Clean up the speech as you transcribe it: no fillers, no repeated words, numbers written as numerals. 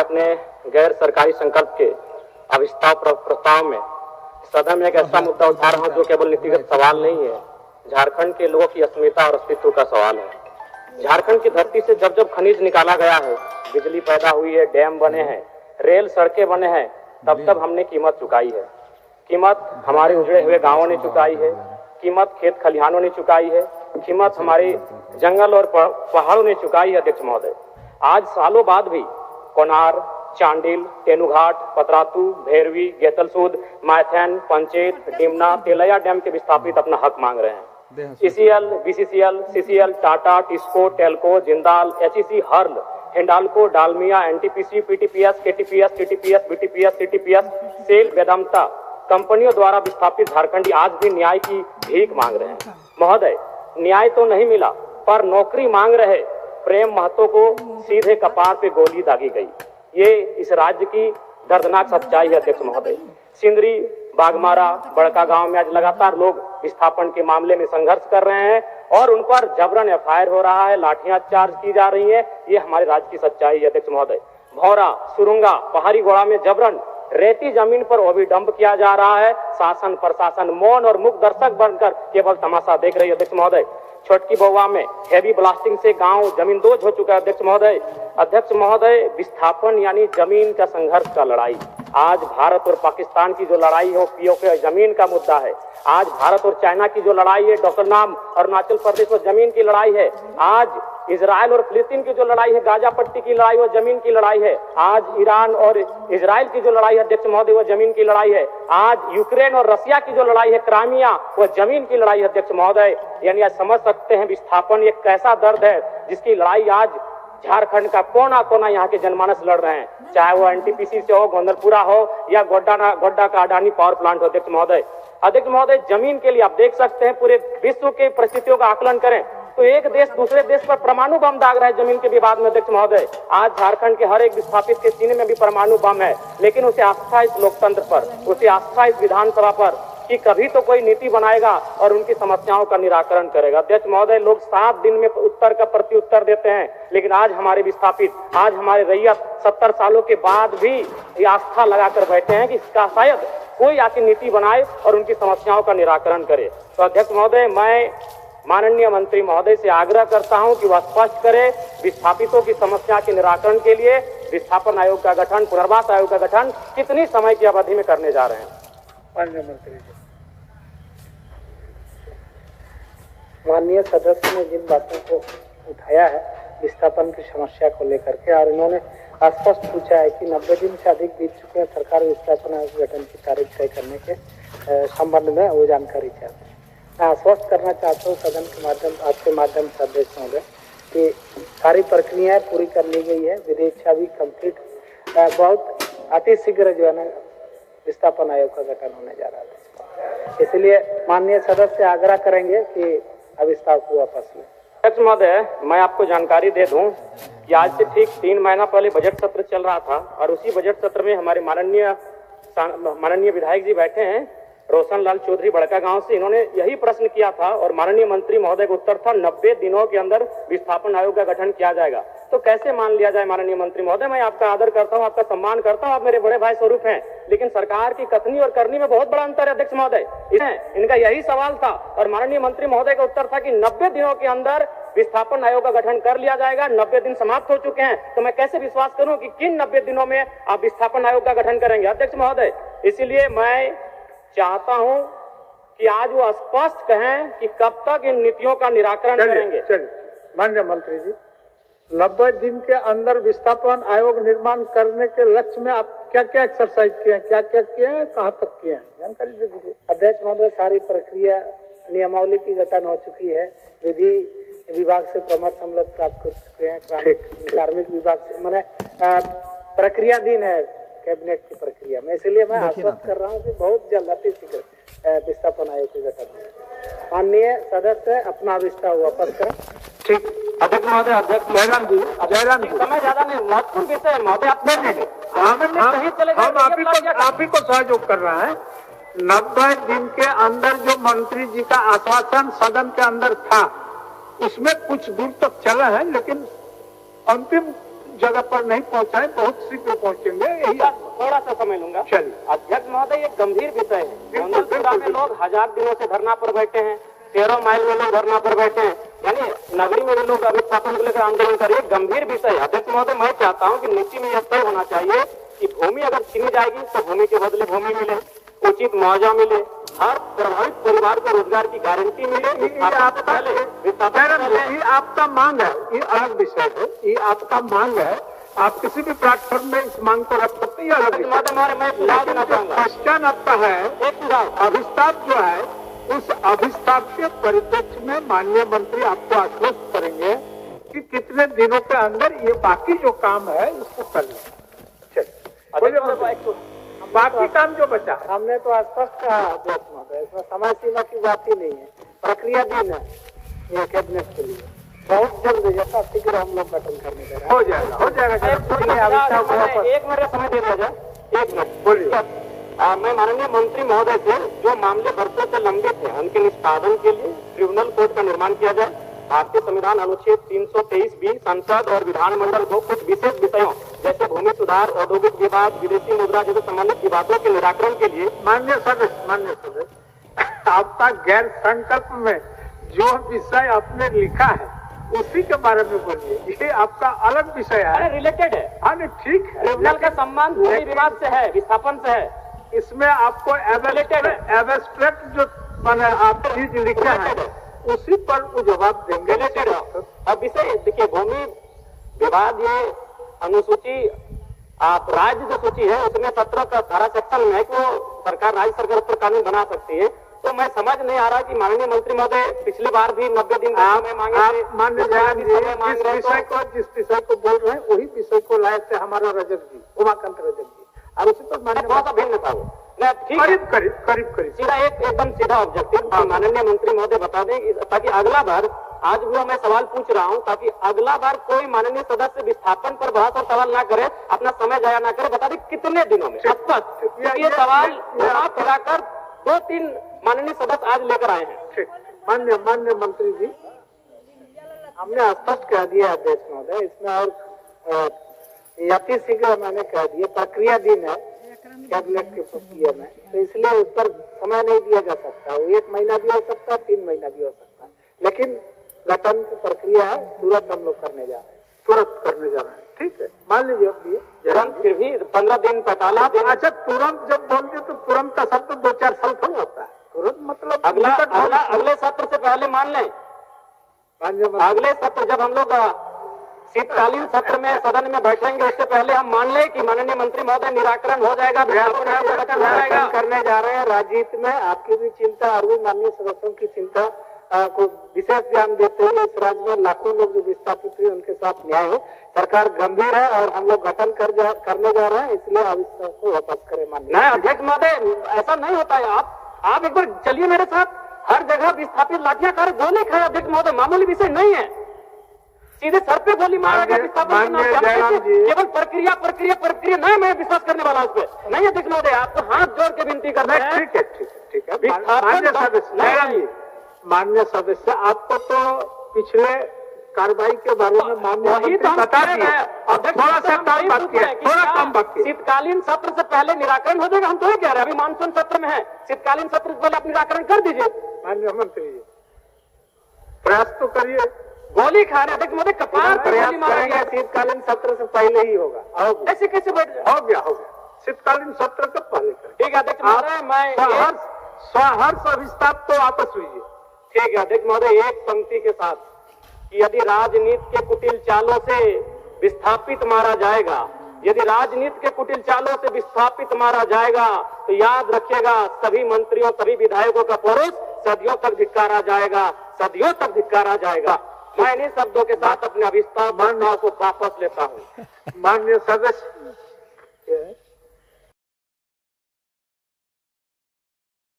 अपने गैर सरकारी संकल्प के अविस्ताव प्रस्ताव में सदन में एक ऐसा मुद्दा उठा रहा हूं जो केवल नीतिगत सवाल नहीं है, झारखंड के लोगों की अस्मिता और अस्तित्व का सवाल है। झारखंड की धरती से जब जब खनिज निकाला गया है, बिजली पैदा हुई है, डैम बने हैं, रेल सड़कें बने हैं, तब तब हमने कीमत चुकाई है। कीमत हमारे उजड़े हुए गांवों ने चुकाई है, कीमत खेत खलिहानों ने चुकाई है, कीमत हमारे जंगल और पहाड़ों ने चुकाई है। अध्यक्ष महोदय, आज सालों बाद भी कोनार, चांडिल, तेनुघाट, पतरातू, भेरवी, गेतलसूद, मायथन, पंचेत, डिमना, तेलैया डैम के विस्थापित अपना हक मांग रहे हैं। ECL, BCCL, CCL, Tata, TISCO, Telco, Jindal, HEC, HURL, Hindalco, Dalmia, NTPC, PTPS, KTPS, TTPS, BTPS, CTPS, SAIL, Vedanta कंपनियों द्वारा विस्थापित झारखंडी आज भी न्याय की भीख मांग रहे हैं। महोदय, न्याय तो नहीं मिला पर नौकरी मांग रहे प्रेम महतो को सीधे कपार पे गोली दागी गई। ये इस राज्य की दर्दनाक सच्चाई है। अध्यक्ष महोदय, सिंदरी, बागमारा, बड़का गांव में आज लगातार लोग विस्थापन के मामले में संघर्ष कर रहे हैं और उन पर जबरन एफआईआर हो रहा है, लाठियां चार्ज की जा रही है। ये हमारे राज्य की सच्चाई है। अध्यक्ष महोदय, भौरा, सुरुंगा, पहाड़ी गोड़ा में जबरन रेती जमीन पर ओबी डंप किया जा रहा है। शासन प्रशासन मौन और मुख दर्शक बनकर केवल तमाशा देख रही है। अध्यक्ष महोदय, छोटकी बउआ में हेवी ब्लास्टिंग से गांव जमींदोज हो चुका है। अध्यक्ष महोदय, विस्थापन यानी जमीन का संघर्ष का लड़ाई। आज भारत और पाकिस्तान की जो लड़ाई है वो पीओके जमीन का मुद्दा है। आज भारत और चाइना की जो लड़ाई है, डोकलाम अरुणाचल प्रदेश में जमीन की लड़ाई है। आज इजराइल और फिलिस्तीन की जो लड़ाई है, गाजा पट्टी की लड़ाई, वो जमीन की लड़ाई है। आज ईरान और इजराइल की जो लड़ाई है अध्यक्ष महोदय, वो जमीन की लड़ाई है। आज यूक्रेन और रसिया की जो लड़ाई है, क्राइमिया, वो जमीन की लड़ाई है। अध्यक्ष महोदय, यानी आज समझ सकते हैं विस्थापन एक कैसा दर्द है जिसकी लड़ाई आज झारखंड का कोना कोना यहाँ के जनमानस लड़ रहे हैं, चाहे वो एनटीपीसी से हो, गोंदलपुरा हो या गोड्डा का अडानी पावर प्लांट हो। अध्यक्ष महोदय, जमीन के लिए आप देख सकते हैं पूरे विश्व के परिस्थितियों का आकलन करें तो एक देश दूसरे देश पर परमाणु बम दाग रहा है जमीन के विवाद में। अध्यक्ष महोदय, आज झारखंड के हर एक विस्थापित के सीने में भी परमाणु बम है, लेकिन उसे आस्था इस लोकतंत्र पर, उसे आस्था इस विधानसभा पर कि कभी तो कोई नीति बनाएगा और उनकी समस्याओं का निराकरण करेगा। अध्यक्ष महोदय, लोग 7 दिन में उत्तर का प्रत्युत्तर देते हैं, लेकिन आज हमारे विस्थापित, आज हमारे रैयत 70 सालों के बाद भी ये आस्था लगाकर बैठे हैं कि इसका शायद कोई आके नीति बनाए और उनकी समस्याओं का निराकरण करे। तो अध्यक्ष महोदय, मैं माननीय मंत्री महोदय से आग्रह करता हूं कि वह स्पष्ट करे विस्थापितों की समस्या के निराकरण के लिए विस्थापन आयोग का गठन, पुनर्वास आयोग का गठन कितनी समय की अवधि में करने जा रहे हैं। माननीय मंत्री जी, माननीय सदस्य ने जिन बातों को उठाया है विस्थापन की समस्या को लेकर के, और इन्होंने स्पष्ट पूछा है कि 90 दिन से अधिक बीत चुके हैं, सरकार विस्थापन आयोग गठन की तारीख तय करने के संबंध में वो जानकारी चाहते हैं। मैं आश्वस्त करना चाहता हूँ सदन के माध्यम, आपके माध्यम से अध्यक्ष महोदय, कि सारी प्रक्रियाएं पूरी कर ली गई है, विधेयक भी कंप्लीट, बहुत अतिशीघ्र जो है ना विस्थापन आयोग का गठन होने जा रहा है। इसलिए माननीय सदस्य आग्रह करेंगे कि अविस्ताव को वापस लें। अध्यक्ष महोदय, मैं आपको जानकारी दे दूं कि आज से ठीक 3 महीना पहले बजट सत्र चल रहा था और उसी बजट सत्र में हमारे माननीय विधायक जी बैठे हैं, रोशन लाल चौधरी बड़का गांव से। इन्होंने यही प्रश्न किया था और माननीय मंत्री महोदय का उत्तर था 90 दिनों के अंदर विस्थापन आयोग का गठन किया जाएगा। तो कैसे मान लिया जाए माननीय मंत्री महोदय, मैं आपका आदर करता हूं, आपका सम्मान करता हूं, आप मेरे बड़े भाई स्वरूप हैं, लेकिन सरकार की कथनी और करनी में बहुत बड़ा अंतर है। अध्यक्ष महोदय, इनका यही सवाल था और माननीय मंत्री महोदय का उत्तर था कि 90 दिनों के अंदर विस्थापन आयोग का गठन कर लिया जाएगा। 90 दिन समाप्त हो चुके हैं, तो मैं कैसे विश्वास करूं कि किन 90 दिनों में आप विस्थापन आयोग का गठन करेंगे। अध्यक्ष महोदय, इसीलिए मैं चाहता हूं कि आज वो स्पष्ट कहें कि कब तक इन नीतियों का निराकरण करेंगे। माननीय मंत्री जी, 90 दिन के अंदर विस्थापन आयोग निर्माण करने के लक्ष्य में आप क्या क्या एक्सरसाइज किए हैं, क्या क्या किए हैं, कहाँ तक किए हैं, जानकारी दे दीजिए। अध्यक्ष महोदय, सारी प्रक्रिया नियमावली की गठन हो चुकी है, विधि विभाग से परामर्श हम लोग प्राप्त कर चुके हैं, कार्मिक विभाग से, मैंने प्रक्रियाधीन है कैबिनेट की प्रक्रिया में, इसलिए मैं आश्वस्त कर रहा हूँ कि बहुत जल्द अतिशीघ्र विस्थापन आयोग के गठन। माननीय सदस्य अपना विस्तार वापस करें। ठीक, अध्यक्ष महोदय, अध्यक्ष जयराम जी, समय ज्यादा नहीं, महत्वपूर्ण विषय है महोदय, आप आप ही को सहयोग कर रहा है। 90 दिन के अंदर जो मंत्री जी का आश्वासन सदन के अंदर था उसमें कुछ दूर तक चला है, लेकिन अंतिम जगह पर नहीं पहुंचाए, बहुत शीघ्र पहुंचेंगे। यही थोड़ा सा समय लूंगा। चलिए। अध्यक्ष महोदय, एक गंभीर विषय है। गोंदलपुरा में लोग 1000 दिनों से धरना पर बैठे हैं, 13 माइल में लोग धरना पर बैठे हैं, यानी नगरी में भी लोग अभिस्थापन को लेकर आंदोलन कर रहे हैं। गंभीर विषय है। अध्यक्ष महोदय, मैं चाहता हूँ कि नीति में यह तय होना चाहिए कि भूमि अगर छीनी जाएगी तो भूमि के बदले भूमि मिले, उचित मुआवजा मिले, हर प्रभावित परिवार को रोजगार की गारंटी मिले। ये आपका मांग है, ये अलग विषय है, ये आपका मांग है। आप किसी भी प्लेटफॉर्म में इस मांग को रख सकते हैं। क्वेश्चन आपका है अभिस्ताप जो है, उस अभिस्ताप के परिप्रेक्ष्य में माननीय मंत्री आपको आश्वस्त करेंगे कि कितने दिनों के अंदर ये बाकी जो काम है उसको कर लें। बाकी काम जो बचा है हमने तो स्पष्ट कहा अध्यक्ष महोदय, इसमें समय सीमा की बात ही नहीं है, प्रक्रिया दिन है ये कैबिनेट के लिए। बहुत जल्द जैसा शीघ्र हम लोग गठन करने जा रहे हैं। हो जाएगा, हो जाएगा। एक मिनट समय दे दिया जाए। 1 मिनट बोलिए। मैं माननीय मंत्री महोदय से जो मामले वर्षों से लंबित हैं उनके निष्पादन के लिए ट्रिब्यूनल कोर्ट का निर्माण किया जाए। भारतीय संविधान अनुच्छेद 323 संसद और विधानमंडल को कुछ विशेष विषयों जैसे भूमि सुधार, औद्योगिक विवाद, विदेशी मुद्रा जैसे संबंधित विवादों के निराकरण के लिए माननीय सदस्य, आपका गैर संकल्प में जो विषय आपने लिखा है उसी के बारे में बोलिए। ये आपका अलग विषय है, रिलेटेड है। हाँ नहीं, ठीक है। ट्रिब्यूनल का संबंध भूमि विवाद से है, विस्थापन से है। इसमें आपको एब्स्ट्रैक्ट जो मैंने आप चीज लिखा है उसी पर वो जवाब देंगे। अब विषय देखिए, भूमि विवाद ये अनुसूची आप राज्य जो सूची है उसमें 17 का 18 सेक्शन में है कि वो सरकार, राज्य सरकार पर कानून बना सकती है। तो मैं समझ नहीं आ रहा कि माननीय मंत्री महोदय पिछली बार भी 90 दिन का समय मांगे थे। मान्य जिस विषय को बोल रहे हैं वही विषय को लाए थे हमारा रजत जी, उमाकांत रजत जी, और उसी पर थोड़ा सा भिन्न था वो। करीब सीधा एकदम सीधा ऑब्जेक्टिव माननीय मंत्री महोदय बता दें, ताकि अगला बार, आज वो मैं सवाल पूछ रहा हूं ताकि अगला बार कोई माननीय सदस्य विस्थापन पर बहस और सवाल ना करे, अपना समय जाया ना करे। बता दें कितने दिनों में ये सवाल फिराकर 2-3 माननीय सदस्य आज लेकर आए हैं। मान्य मंत्री जी, हमने स्पष्ट कह दिया अध्यक्ष महोदय, इसमें और अति शीघ्र मैंने कह दिया प्रक्रिया दिन है कैबिनेट की प्रक्रिया में, तो इसलिए उस पर समय नहीं दिया जा सकता। वो 1 महीना भी हो सकता है, 3 महीना भी हो सकता है, लेकिन गठन की प्रक्रिया है, तुरंत हम लोग करने जा रहे हैं, तुरंत करने जा रहे हैं। ठीक है, मान लीजिए तुरंत, फिर भी 15 दिन 45 दिन। अच्छा, तुरंत जब बोलते तो तुरंत का शब्द 2-4 साल थोड़ा होता है। तुरंत मतलब अगले सत्र से पहले मान लें। अगले सत्र जब हम लोग शीतकालीन सत्र में सदन में बैठेंगे उससे पहले हम मान लें कि माननीय मंत्री महोदय निराकरण हो जाएगा, करने जा रहे हैं। राजनीति में आपकी भी चिंता और भी माननीय सदस्यों की चिंता को विशेष ध्यान देते हुए इस राज्य में लाखों लोग जो विस्थापित हुए उनके साथ न्याय हो। सरकार गंभीर है और हम लोग गठन करने जा रहे हैं, इसलिए अविश्वास को वापस करें। माननीय अध्यक्ष महोदय, ऐसा नहीं होता है। आप एक बार चलिए मेरे साथ। हर जगह विस्थापित लाठियां खाए, गोली खाए अध्यक्ष महोदय, मामूली विषय नहीं है। सीधे सर पे गोली मारा गया विस्थापन केवल प्रक्रिया नहीं। मैं विश्वास करने वाला उस पर नहीं अध्यक्ष महोदय, आपको हाथ जोड़ के विनती करना है। ठीक है। मान्य सदस्य, आपको तो पिछले कार्रवाई के बारे में मान्य बता दिया, थोड़ा सा काम बाकी। शीतकालीन सत्र से पहले निराकरण हो जाएगा, हम तो ये कह रहे हैं। अभी मानसून सत्र में है, शीतकालीन सत्र से पहले आप निराकरण कर दीजिए। माननीय मंत्री जी, प्रयास तो करिए। गोली खा रहे अध्यक्ष महोदय, कपार प्रयास करेंगे, शीतकालीन सत्र से पहले ही होगा। ऐसे कैसे बैठ जाए? हो गया शीतकालीन सत्र के पहले करें। ठीक है अध्यक्ष महोदय, मैं सहर्ष अभिस्ताप तो वापस लीजिए। ठीक है अध्यक्ष महोदय, एक पंक्ति के साथ कि यदि राजनीति के कुटिल चालों से विस्थापित मारा जाएगा, यदि राजनीति के कुटिल चालों से विस्थापित मारा जाएगा तो याद रखिएगा सभी मंत्रियों, सभी विधायकों का परोस सदियों तक धिक्कारा जाएगा, सदियों तक धिक्कारा जाएगा। मैं इन्हीं शब्दों के साथ अपने अभिस्ताप को वापस लेता हूँ। माननीय सदस्य